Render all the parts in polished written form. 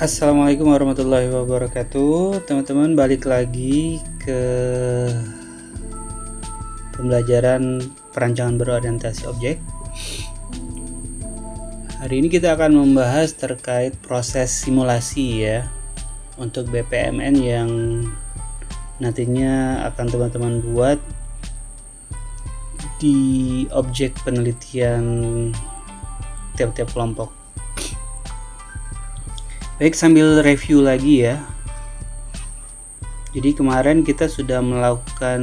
Assalamualaikum warahmatullahi wabarakatuh. Teman-teman, balik lagi ke pembelajaran perancangan berorientasi objek. Hari ini kita akan membahas terkait proses simulasi ya, untuk BPMN yang nantinya akan teman-teman buat di objek penelitian tiap-tiap kelompok. Baik, sambil review lagi ya. Jadi kemarin kita sudah melakukan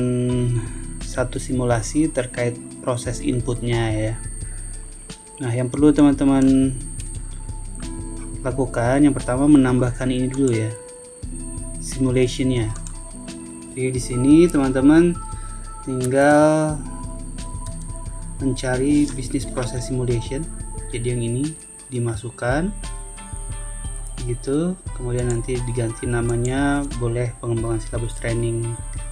satu simulasi terkait proses inputnya ya. Nah, yang perlu teman-teman lakukan yang pertama menambahkan ini dulu ya, simulationnya. Jadi di sini teman-teman tinggal mencari business process simulation. Jadi yang ini dimasukkan gitu, kemudian nanti diganti namanya, boleh pengembangan silabus training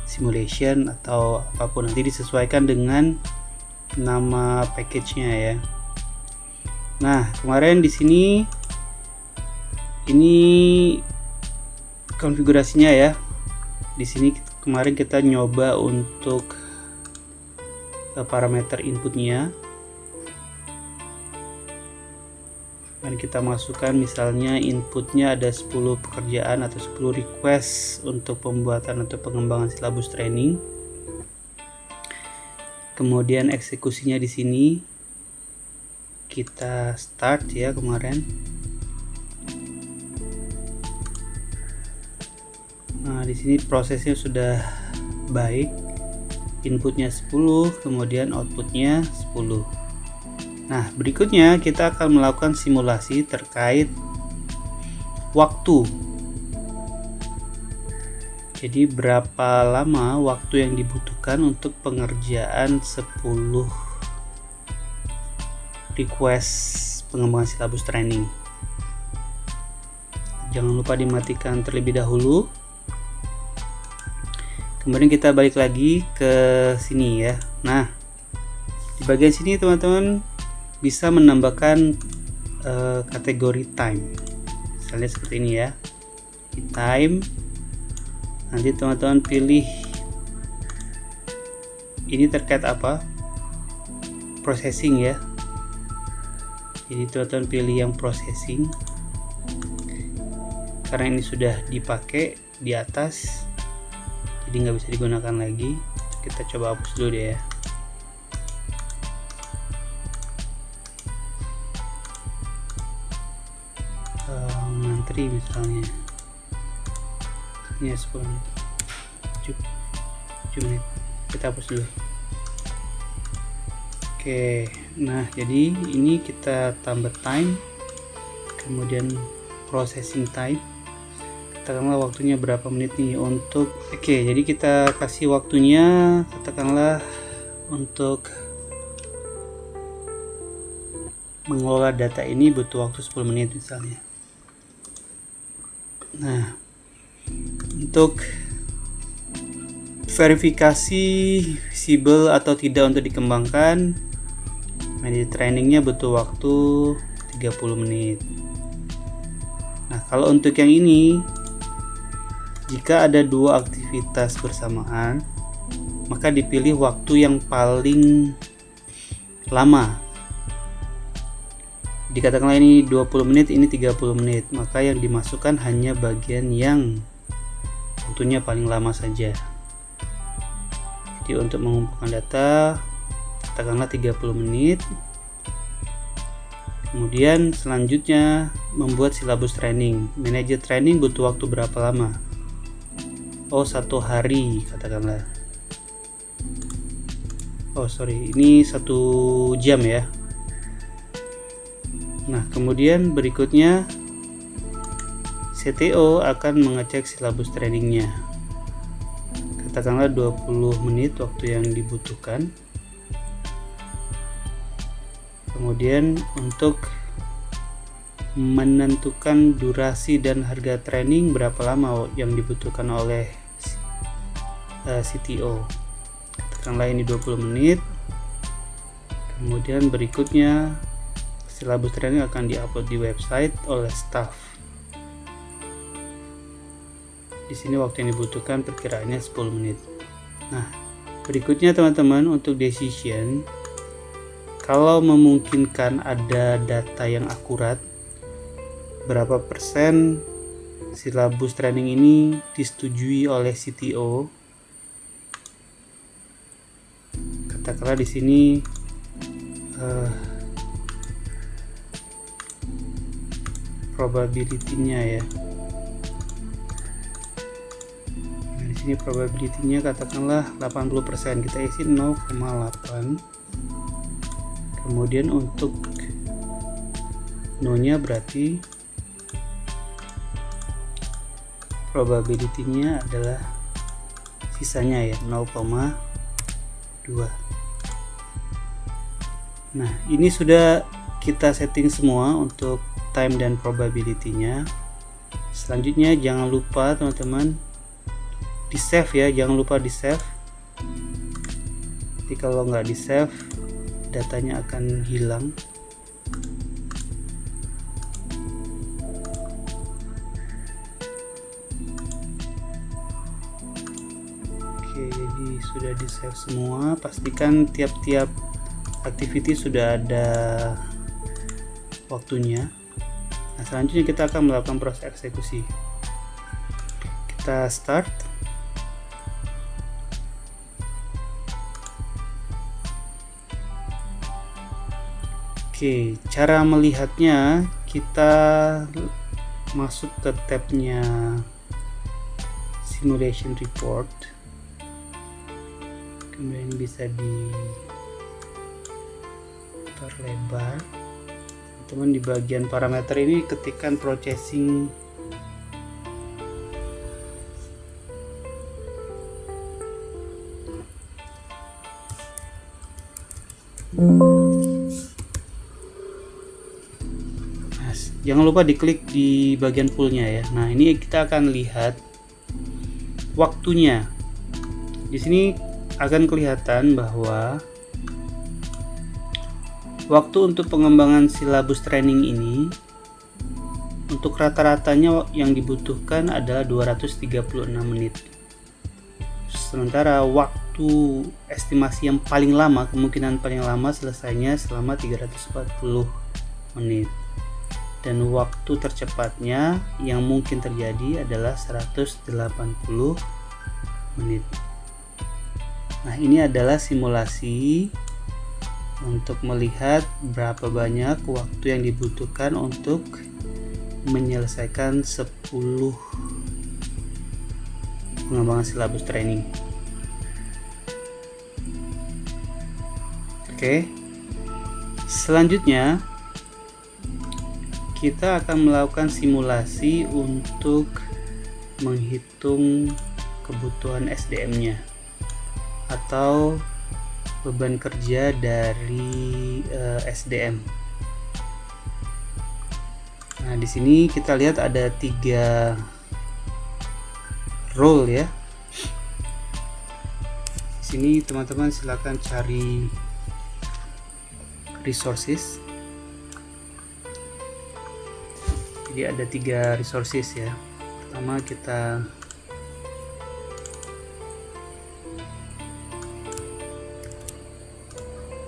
simulation atau apapun, nanti disesuaikan dengan nama package-nya ya. Nah, kemarin di sini ini konfigurasinya ya. Di sini kemarin kita nyoba untuk parameter inputnya. Mari kita masukkan misalnya inputnya ada 10 pekerjaan atau 10 request untuk pembuatan atau pengembangan silabus training. Kemudian eksekusinya di sini kita start ya kemarin. Nah, di sini prosesnya sudah baik. Inputnya 10, kemudian outputnya 10. Nah, berikutnya kita akan melakukan simulasi terkait waktu. Jadi berapa lama waktu yang dibutuhkan untuk pengerjaan 10 request pengembangan silabus training. Jangan lupa dimatikan terlebih dahulu. Kemudian kita balik lagi ke sini ya. Nah, di bagian sini teman-teman bisa menambahkan kategori time, misalnya seperti ini ya, di time. Nanti teman-teman pilih ini terkait apa, processing ya. Jadi teman-teman pilih yang processing, karena ini sudah dipakai di atas jadi nggak bisa digunakan lagi. Kita coba hapus dulu deh ya. Ngantri misalnya ini 10 menit, 7 menit, kita hapus dulu. Oke, nah jadi ini kita tambah time, kemudian processing time, katakanlah waktunya berapa menit nih untuk jadi kita kasih waktunya, katakanlah untuk mengelola data ini butuh waktu 10 menit misalnya. Nah, untuk verifikasi visible atau tidak untuk dikembangkan, di trainingnya butuh waktu 30 menit. Nah, kalau untuk yang ini, jika ada dua aktivitas bersamaan, maka dipilih waktu yang paling lama. Dikatakanlah ini 20 menit, ini 30 menit, maka yang dimasukkan hanya bagian yang waktunya paling lama saja. Jadi untuk mengumpulkan data, katakanlah 30 menit. Kemudian selanjutnya membuat silabus training. Manajer training butuh waktu berapa lama? 1 hari katakanlah. Ini 1 jam ya. Nah, kemudian berikutnya CTO akan mengecek silabus trainingnya. Katakanlah 20 menit waktu yang dibutuhkan. Kemudian untuk menentukan durasi dan harga training berapa lama yang dibutuhkan oleh CTO. Katakanlah ini 20 menit. Kemudian berikutnya silabus training akan diupload di website oleh staff. Di sini waktu yang dibutuhkan perkiraannya 10 menit. Nah, berikutnya teman-teman, untuk decision, kalau memungkinkan ada data yang akurat, berapa persen silabus training ini disetujui oleh CTO. Katakanlah di sini probability-nya ya. Nah, di sini probability-nya katakanlah 80%, kita isi 0,8. Kemudian untuk no-nya berarti probability-nya adalah sisanya ya 0,2. Nah, ini sudah kita setting semua untuk time dan probability-nya. Selanjutnya jangan lupa teman-teman di save ya, jangan lupa di save. Jadi kalau nggak di save, datanya akan hilang. Oke, jadi sudah di save semua. Pastikan tiap-tiap activity sudah ada waktunya. Nah, selanjutnya kita akan melakukan proses eksekusi. Kita start. Oke, cara melihatnya kita masuk ke tabnya simulation report. Kemudian bisa diperlebar. Teman, di bagian parameter ini ketikkan processing jangan lupa diklik di bagian fullnya ya. Nah, ini kita akan lihat waktunya. Di sini akan kelihatan bahwa waktu untuk pengembangan silabus training ini untuk rata-ratanya yang dibutuhkan adalah 236 menit. Sementara waktu estimasi yang paling lama, kemungkinan paling lama selesainya selama 340 menit. Dan waktu tercepatnya yang mungkin terjadi adalah 180 menit. Nah, ini adalah simulasi untuk melihat berapa banyak waktu yang dibutuhkan untuk menyelesaikan 10 pengembangan silabus training. Oke. Selanjutnya kita akan melakukan simulasi untuk menghitung kebutuhan SDM-nya atau beban kerja dari SDM. Nah, di sini kita lihat ada 3 role ya. Di sini teman-teman silakan cari resources. Jadi ada 3 resources ya. Pertama kita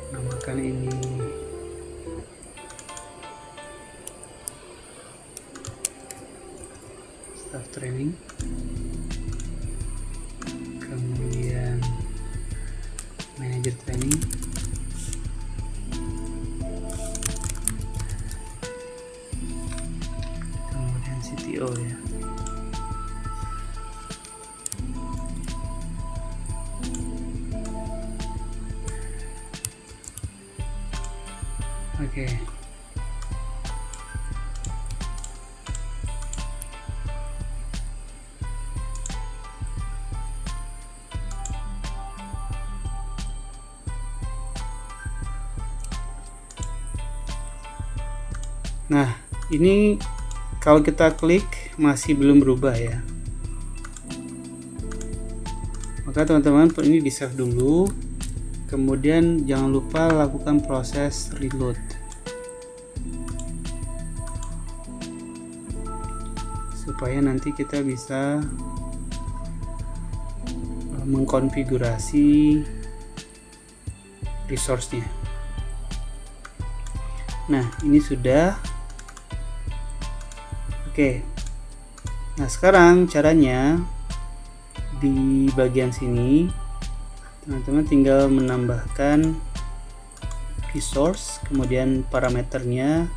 namakan ini staff training, kemudian manager training, kemudian CTO ya. Oke. Nah, ini kalau kita klik masih belum berubah ya. Maka teman-teman ini di save dulu. Kemudian jangan lupa lakukan proses reload. Supaya nanti kita bisa mengkonfigurasi resource-nya. Nah, ini sudah. Oke. Nah, sekarang caranya di bagian sini teman-teman tinggal menambahkan resource, kemudian parameternya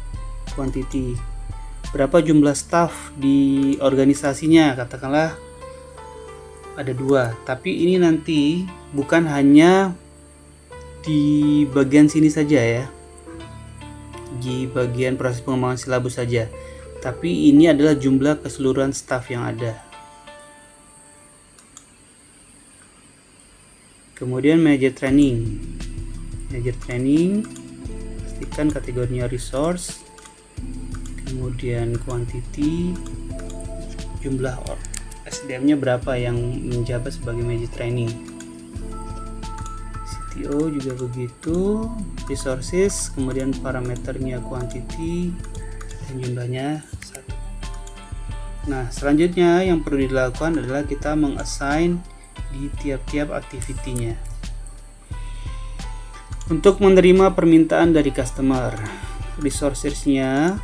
quantity. Berapa jumlah staff di organisasinya, katakanlah ada 2, tapi ini nanti bukan hanya di bagian sini saja ya, di bagian proses pengembangan silabus saja, tapi ini adalah jumlah keseluruhan staff yang ada. Kemudian manager training, pastikan kategorinya resource, kemudian quantity, jumlah SDM-nya berapa yang menjabat sebagai manager training. CTO juga begitu, resources, kemudian parameternya quantity, dan jumlahnya 1. Nah, selanjutnya yang perlu dilakukan adalah kita mengassign di tiap-tiap activity-nya. Untuk menerima permintaan dari customer, resources-nya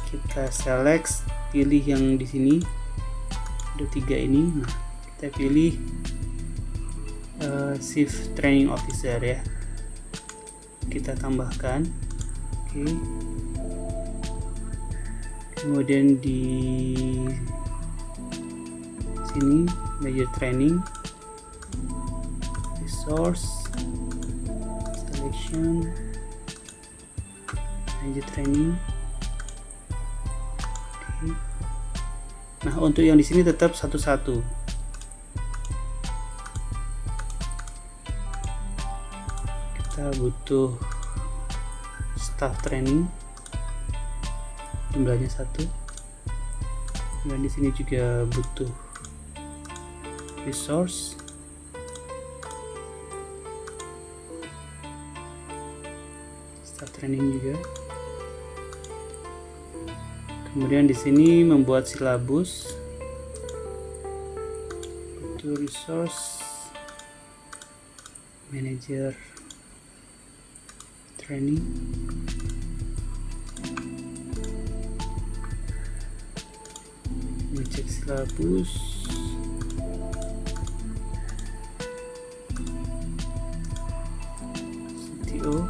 kita select, pilih yang di sini ada 3 ini. Nah, kita pilih Chief Training Officer ya, kita tambahkan. Oke. Kemudian di sini Manager Training, resource, selection, Manager Training. Oke. Nah, untuk yang di sini tetap satu-satu. Kita butuh staff training, jumlahnya 1. Dan di sini juga butuh resource, staff training juga. Kemudian di sini membuat silabus, butuh resource, manager training, ngecek silabus, CTO,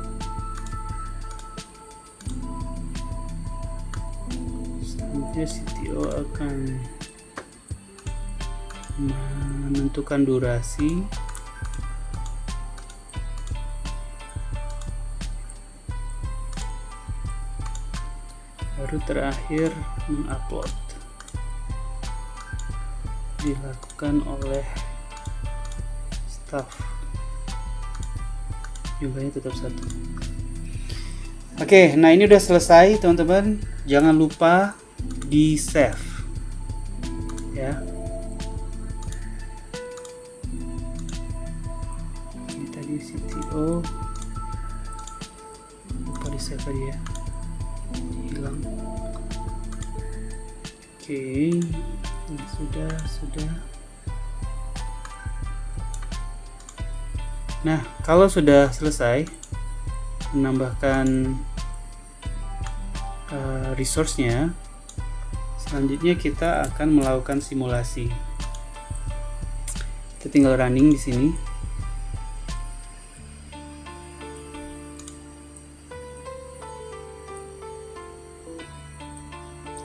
selanjutnya CTO akan menentukan durasi, baru terakhir mengupload, dilakukan oleh staff, jumlahnya tetap 1. Oke, nah ini udah selesai teman-teman. Jangan lupa di save ya. Ini tadi CTO, lupa di save aja ya, hilang. Oke, ini sudah. Nah, kalau sudah selesai menambahkan resource-nya, selanjutnya kita akan melakukan simulasi. Kita tinggal running di sini.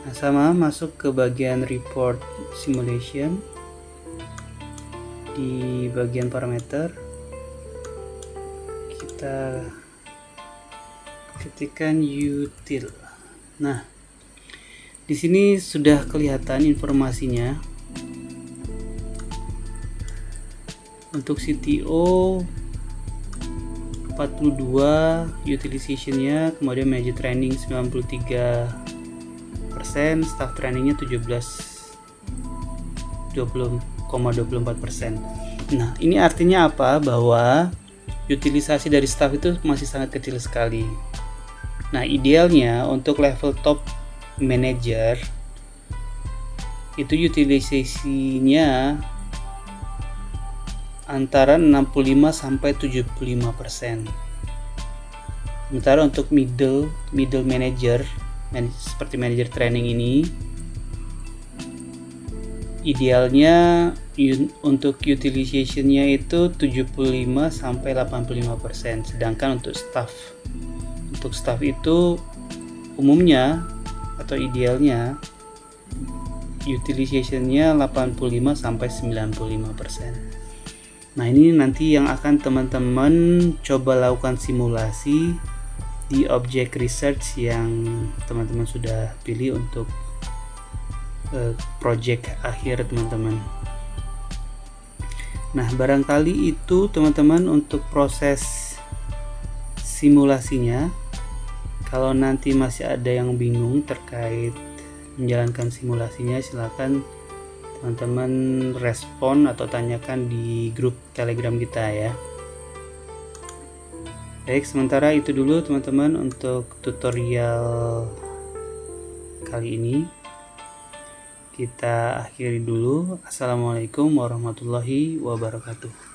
Nah, sama masuk ke bagian report simulation, di bagian parameter kita ketikkan util. Nah, di sini sudah kelihatan informasinya. Untuk CTO 42 utilization-nya, kemudian manager training 93%, staff trainingnya 20,24%. Nah, ini artinya apa? Bahwa utilisasi dari staff itu masih sangat kecil sekali. Nah, idealnya untuk level top manager itu utilisasinya antara 65 sampai 75%. Sementara untuk middle manager seperti manager training ini, idealnya untuk utilization-nya itu 75 sampai 85%. Sedangkan untuk staff itu umumnya atau idealnya utilization-nya 85 sampai 95%. Nah, ini nanti yang akan teman-teman coba lakukan simulasi di object research yang teman-teman sudah pilih untuk project akhir teman-teman. Nah, barangkali itu teman-teman untuk proses simulasinya. Kalau nanti masih ada yang bingung terkait menjalankan simulasinya, silakan teman-teman respon atau tanyakan di grup Telegram kita ya. Baik, sementara itu dulu teman-teman untuk tutorial kali ini. Kita akhiri dulu. Assalamualaikum warahmatullahi wabarakatuh.